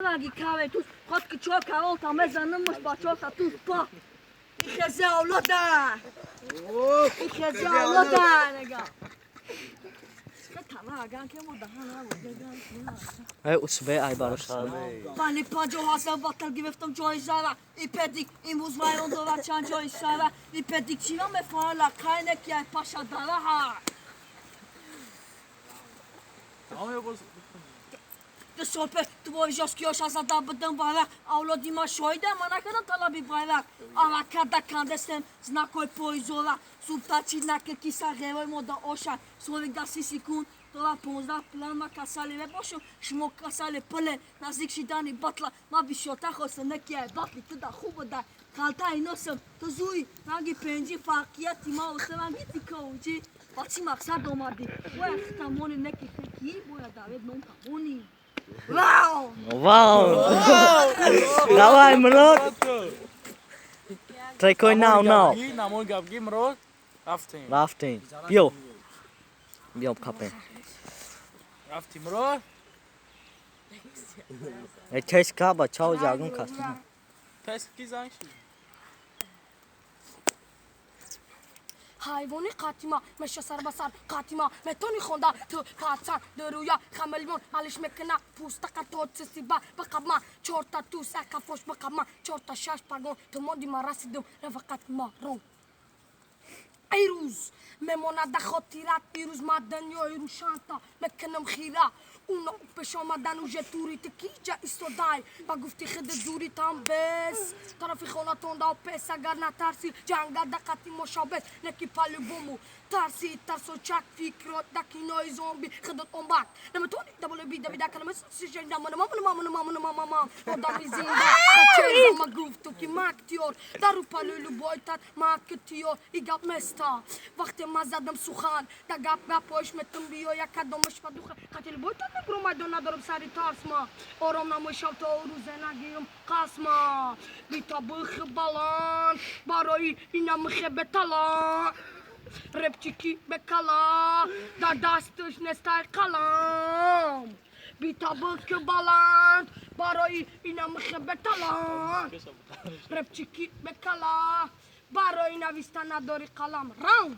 Lagi kahve tuz, kot ki çok olta mezanınmış başolta tuz pa. İkeze avloda. İkeze avloda nega. Katana agan ke mo dahana bu. usbe ay barış. Pani pajo hasa vatal giftam joy sara. İpedik imuz vayron dolar çan joy sara. İpedik çiva me fala kaynek ya paşa dara ha. Tamam ya boz. De sope tvoj joskios asa da bıdın bayrak. Avlo dima şoyda mana kadar talabi bayrak. Ala kada kandesem znakoj poizola. Subtaci nake kisa gevoj moda oša. Slovik da si sekund. Tola pozda planma kasali ne bošo. Šmo kasali pele. Nazik šidani batla. Ma bi šotaho se nekje batli tu da hubo da. Kalta i nosem. To zui. Nagi penji fakija ti malo se vam giti kauđi. Paci maksad domadi. Boja htamoni neki heki. Boja da vednom kamoni. Wow! Wow. Dawaj mrot. Try coi nào. Namon gặp ghi mrot. Rafting. Rafting. Bio. Bio kape. Rafting mrot. E test ka ba chao jagun khas. Test ki zangi. حیوانی قاتیما مشه سر بسر قاتیما متونی خونده تو قاتسان درویا خملیون حالش میکنه پوسته قطعات سیبا بقبما چورتا تو سکا فوش بقبما چورتا شش پگون تو مادی ما رسیدم رفقت ما رون ایروز میمونه ده خاطرات ایروز ما دنیا ایروز شانتا میکنم خیره اونا پیش آمدن و جتوری تکیجا ایستادای با گفتی خد جوری تام بس طرفی خونه تونده و پیس اگر نترسی جنگا دقتی مشابه نکی پالی بومو ترسی ترسو چک فکرات دکی نوی زومبی خدت اون بک نمیتونی دبلو بی دبی دکل مثل سیشن دامن مام آدمی زنده بچه ما گفتو که مکتیور درو پالولو بایتر مکتیور ایگاب مستا وقتی ما زدم سخن دا گپ پاش متون بیو یک کدومش کدوخه قتل بایتر نگرومایدو ندارم سری ترسما آرام نموشم تا روز نگیم قسما بی تا بخ بالان برای اینم خبه تلا رپچیکی بکلا در دستش نستای قلم بی تا بخ بالان برای اینم خبه تلا رپچیکی بکلا برای نویستن نداری قلم راون